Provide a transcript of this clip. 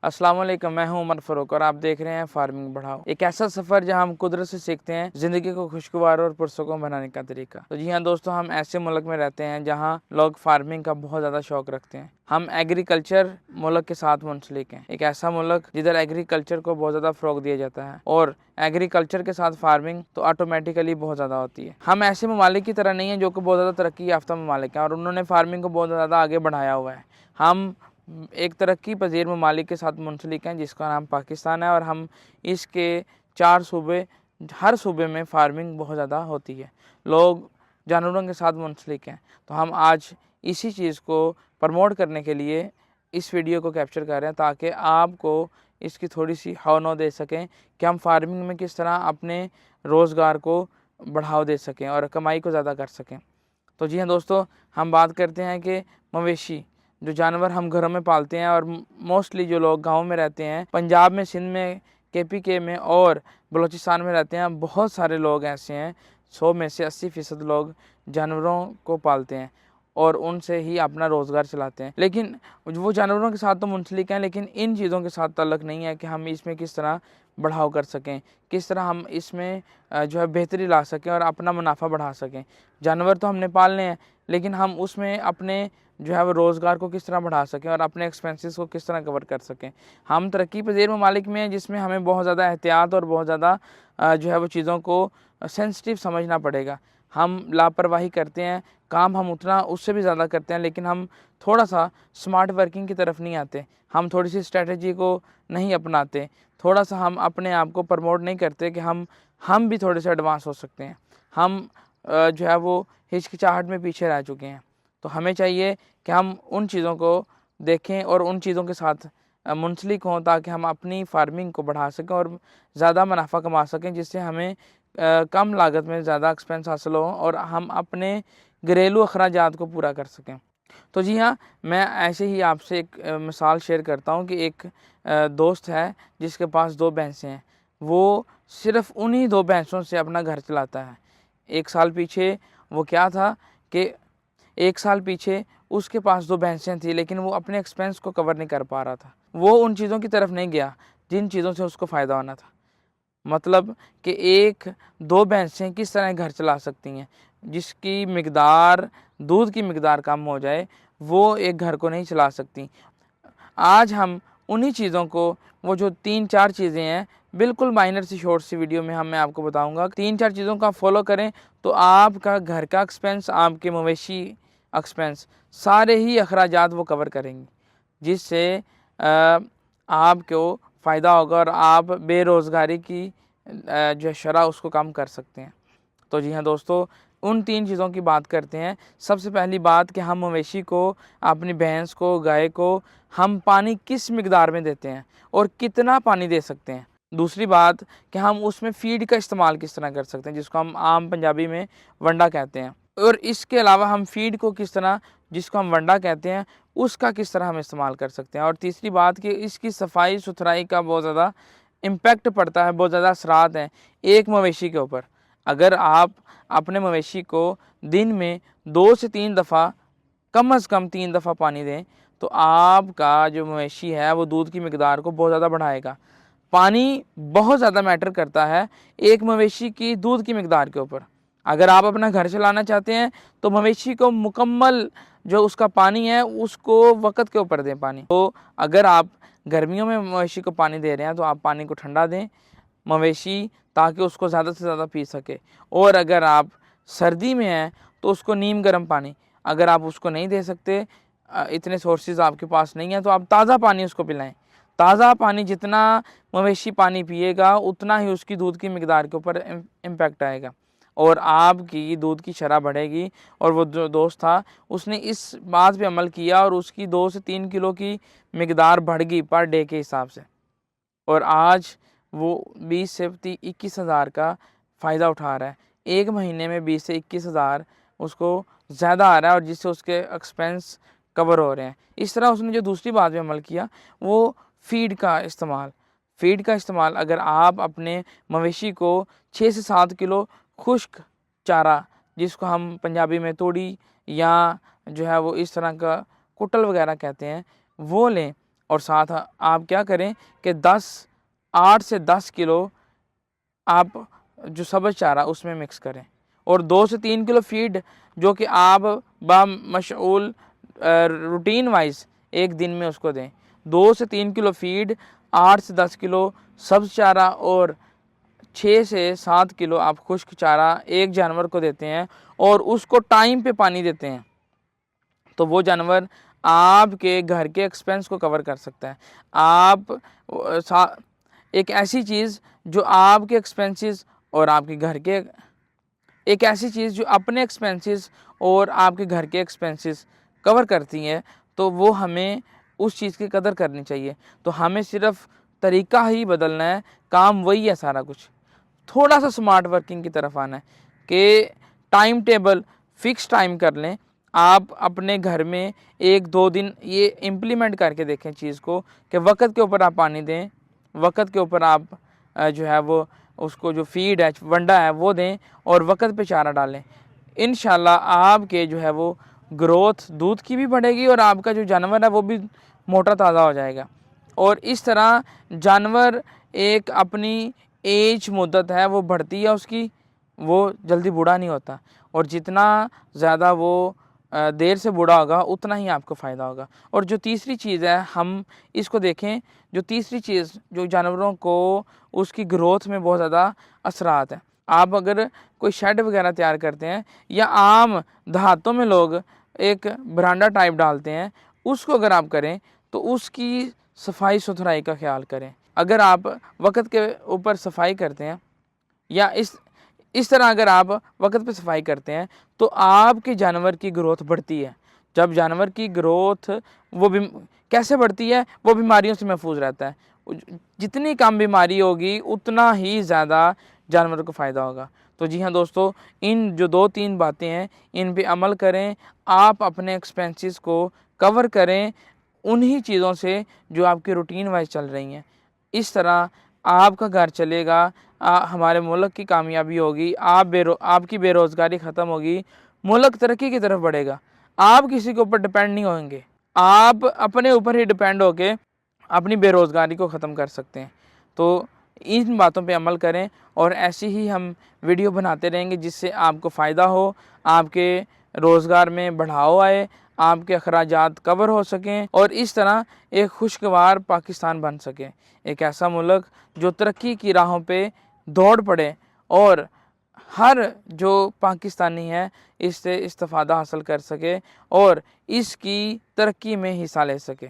अस्सलाम वालेकुम, मैं हूं उमर फ़ारूक और आप देख रहे हैं फार्मिंग बढ़ाओ, एक ऐसा सफ़र जहां हम कुदरत से सीखते हैं ज़िंदगी को खुशगवार और पुरसुकून बनाने का तरीका। तो जी हाँ दोस्तों, हम ऐसे मुल्क में रहते हैं जहां लोग फार्मिंग का बहुत ज़्यादा शौक़ रखते हैं। हम एग्रीकल्चर मुल्क के साथ मुंसलिक हैं, एक ऐसा मुल्क जिधर एग्रीकल्चर को बहुत ज़्यादा फ़रोग़ दिया जाता है और एग्रीकल्चर के साथ फार्मिंग तो ऑटोमेटिकली बहुत ज़्यादा होती है। हम ऐसे ममालिक की तरह नहीं है जो कि बहुत ज़्यादा तरक्की याफ्ता ममालिक हैं और उन्होंने फार्मिंग को बहुत ज़्यादा आगे बढ़ाया हुआ है। हम एक तरक्की पज़ीर ममालिक के साथ मुंसलिक हैं जिसका नाम पाकिस्तान है और हम इसके 4 सूबे, हर सूबे में फार्मिंग बहुत ज़्यादा होती है। लोग जानवरों के साथ मुंसलिक हैं। तो हम आज इसी चीज़ को प्रमोट करने के लिए इस वीडियो को कैप्चर कर रहे हैं ताकि आपको इसकी थोड़ी सी हौनो दे सकें कि हम फार्मिंग में किस तरह अपने रोज़गार को बढ़ावा दे सकें और कमाई को ज़्यादा कर सकें। तो जी हाँ दोस्तों, हम बात करते हैं कि मवेशी जो जानवर हम घरों में पालते हैं और मोस्टली जो लोग गाँव में रहते हैं, पंजाब में, सिंध में, KPK में और बलूचिस्तान में रहते हैं, बहुत सारे लोग ऐसे हैं, 100 में से 80% लोग जानवरों को पालते हैं और उनसे ही अपना रोज़गार चलाते हैं। लेकिन वो जानवरों के साथ तो मुंसलिक हैं, लेकिन इन चीज़ों के साथ ताल्लुक़ नहीं है कि हम इसमें किस तरह बढ़ाव कर सकें, किस तरह हम इसमें जो है बेहतरी ला सकें और अपना मुनाफा बढ़ा सकें। जानवर तो हमने पालने हैं, लेकिन हम उसमें अपने जो है वो रोज़गार को किस तरह बढ़ा सकें और अपने एक्सपेंसेस को किस तरह कवर कर सकें। हम तरक्की पज़ीर ममालिक में हैं जिसमें हमें बहुत ज़्यादा एहतियात और बहुत ज़्यादा जो है वो चीज़ों को सेंसिटिव समझना पड़ेगा। हम लापरवाही करते हैं, काम हम उतना उससे भी ज़्यादा करते हैं, लेकिन हम थोड़ा-सा स्मार्ट वर्किंग की तरफ नहीं आते। हम थोड़ी-सी स्ट्रैटेजी को नहीं अपनाते। थोड़ा-सा हम अपने आप को प्रमोट नहीं करते कि हम भी थोड़े से एडवांस हो सकते हैं। हम जो है वो हिचकिचाहट में पीछे रह चुके हैं। तो हमें चाहिए कि हम उन चीज़ों को देखें और उन चीज़ों के साथ मुंसलिक हों ताकि हम अपनी फार्मिंग को बढ़ा सकें और ज़्यादा मुनाफ़ा कमा सकें, जिससे हमें कम लागत में ज़्यादा एक्सपेंस हासिल हो और हम अपने घरेलू अखराजात को पूरा कर सकें। तो जी हाँ, मैं ऐसे ही आपसे एक मिसाल शेयर करता हूँ कि एक दोस्त है जिसके पास 2 भैंसें हैं। वो सिर्फ़ उन्हीं 2 भैंसों से अपना घर चलाता है। 1 साल पीछे वो क्या था कि 1 साल पीछे उसके पास 2 भैंसें थी, लेकिन वो अपने एक्सपेंस को कवर नहीं कर पा रहा था। वो उन चीज़ों की तरफ नहीं गया जिन चीज़ों से उसको फ़ायदा होना था। मतलब कि 1-2 भैंसें किस तरह घर चला सकती हैं, जिसकी मिकदार, दूध की मिकदार कम हो जाए, वो एक घर को नहीं चला सकती। आज हम उन्हीं चीज़ों को, वो जो 3-4 चीज़ें हैं, बिल्कुल माइनर सी शॉर्ट सी वीडियो में मैं आपको बताऊँगा। 3-4 चीज़ों का फॉलो करें तो आपका घर का एक्सपेंस, आपके मवेशी एक्सपेंस, सारे ही अखराजात वो कवर करेंगी, जिससे आपको फ़ायदा होगा और आप बेरोज़गारी की जो शरह उसको कम कर सकते हैं। तो जी हाँ दोस्तों, उन 3 चीज़ों की बात करते हैं। सबसे पहली बात कि हम मवेशी को, अपनी भैंस को, गाय को हम पानी किस मिकदार में देते हैं और कितना पानी दे सकते हैं। दूसरी बात कि हम उसमें फ़ीड का इस्तेमाल किस तरह कर सकते हैं, जिसको हम आम पंजाबी में वंडा कहते हैं। और इसके अलावा हम फ़ीड को किस तरह, जिसको हम वंडा कहते हैं, उसका किस तरह हम इस्तेमाल कर सकते हैं। और तीसरी बात कि इसकी सफाई-सुथराई का बहुत ज़्यादा इम्पैक्ट पड़ता है, बहुत ज़्यादा असरात हैं एक मवेशी के ऊपर। अगर आप अपने मवेशी को दिन में 2 से 3 दफ़ा, कम से कम 3 दफ़ा पानी दें, तो आपका जो मवेशी है वो दूध की मिकदार को बहुत ज़्यादा बढ़ाएगा। पानी बहुत ज़्यादा मैटर करता है एक मवेशी की दूध की मिकदार के ऊपर। अगर आप अपना घर चलाना चाहते हैं तो मवेशी को मुकम्मल जो उसका पानी है उसको वक़्त के ऊपर दें पानी। तो अगर आप गर्मियों में मवेशी को पानी दे रहे हैं तो आप पानी को ठंडा दें मवेशी, ताकि उसको ज़्यादा से ज़्यादा पी सके। और अगर आप सर्दी में हैं तो उसको नीम गर्म पानी, अगर आप उसको नहीं दे सकते, इतने सोर्सेज़ आपके पास नहीं है, तो आप ताज़ा पानी उसको पिलाएं। ताज़ा पानी जितना मवेशी पानी पिएगा उतना ही उसकी दूध की मिकदार के ऊपर इम्पैक्ट आएगा और आपकी दूध की शरह बढ़ेगी। और वो जो दोस्त था उसने इस बात पे अमल किया और उसकी 2 से 3 किलो की मिकदार बढ़ गई पर डे के हिसाब से, और आज वो 20 से 21 हज़ार का फ़ायदा उठा रहा है। 1 महीने में 20 से 21 हज़ार उसको ज़्यादा आ रहा है और जिससे उसके एक्सपेंस कवर हो रहे हैं। इस तरह उसने जो दूसरी बात पे अमल किया वो फ़ीड का इस्तेमाल। अगर आप अपने मवेशी को 6 से 7 किलो खुश्क चारा, जिसको हम पंजाबी में तोड़ी या जो है वो इस तरह का कुटल वगैरह कहते हैं, वो लें और साथ आप क्या करें कि 8 से 10 किलो आप जो सब्ज़ चारा उसमें मिक्स करें, और 2 से 3 किलो फीड जो कि आप बामशऊल रूटीन वाइज एक दिन में उसको दें। 2 से 3 किलो फीड, 8 से 10 किलो सब्ज़ चारा और 6 से 7 किलो आप खुश्क चारा एक जानवर को देते हैं और उसको टाइम पे पानी देते हैं, तो वो जानवर आपके घर के एक्सपेंस को कवर कर सकता है। आप एक ऐसी चीज़ जो आपके एक्सपेंसेस और आपके घर के एक ऐसी चीज़ जो अपने एक्सपेंसेस और आपके घर के एक्सपेंसेस कवर करती हैं, तो वो हमें उस चीज़ की कदर करनी चाहिए। तो हमें सिर्फ तरीका ही बदलना है, काम वही है सारा कुछ। थोड़ा सा स्मार्ट वर्किंग की तरफ आना है कि टाइम टेबल फिक्स टाइम कर लें। आप अपने घर में 1-2 दिन ये इम्प्लीमेंट करके देखें चीज़ को कि वक़्त के ऊपर आप पानी दें, वक़्त के ऊपर आप जो है वो उसको जो फीड है, वंडा है वो दें और वक़्त पे चारा डालें। इंशाल्लाह आपके जो है वो ग्रोथ दूध की भी बढ़ेगी और आपका जो जानवर है वो भी मोटा ताज़ा हो जाएगा। और इस तरह जानवर एक अपनी एज मुद्दत है वो बढ़ती है उसकी, वो जल्दी बूढ़ा नहीं होता, और जितना ज़्यादा वो देर से बूढ़ा होगा उतना ही आपको फ़ायदा होगा। और जो तीसरी चीज़ है हम इसको देखें, जो तीसरी चीज़ जो जानवरों को उसकी ग्रोथ में बहुत ज़्यादा असरात है। आप अगर कोई शेड वगैरह तैयार करते हैं या आम देहातों में लोग एक बरांडा टाइप डालते हैं, उसको अगर आप करें तो उसकी सफाई सुथराई का ख्याल करें। अगर आप वक़्त के ऊपर सफाई करते हैं या इस तरह अगर आप वक़्त पे सफाई करते हैं तो आपके जानवर की ग्रोथ बढ़ती है। जब जानवर की ग्रोथ वो भी कैसे बढ़ती है, वो बीमारियों से महफूज रहता है। जितनी कम बीमारी होगी उतना ही ज़्यादा जानवर को फ़ायदा होगा। तो जी हाँ दोस्तों, इन जो 2-3 बातें हैं इन पे अमल करें। आप अपने एक्सपेंसेस को कवर करें उन्हीं चीज़ों से जो आपकी रूटीन वाइज चल रही हैं। इस तरह आपका घर चलेगा, हमारे मुल्क की कामयाबी होगी, आपकी बेरोज़गारी ख़त्म होगी, मुल्क तरक्की की तरफ बढ़ेगा। आप किसी के ऊपर डिपेंड नहीं होंगे, आप अपने ऊपर ही डिपेंड होके अपनी बेरोज़गारी को ख़त्म कर सकते हैं। तो इन बातों पे अमल करें और ऐसे ही हम वीडियो बनाते रहेंगे जिससे आपको फ़ायदा हो, आपके रोज़गार में बढ़ाव आए, आपके अखराजात कवर हो सकें और इस तरह एक खुशगवार पाकिस्तान बन सके। एक ऐसा मुल्क जो तरक्की की राहों पे दौड़ पड़े और हर जो पाकिस्तानी है इससे इस्तिफ़ादा हासिल कर सके और इसकी तरक्की में हिस्सा ले सके।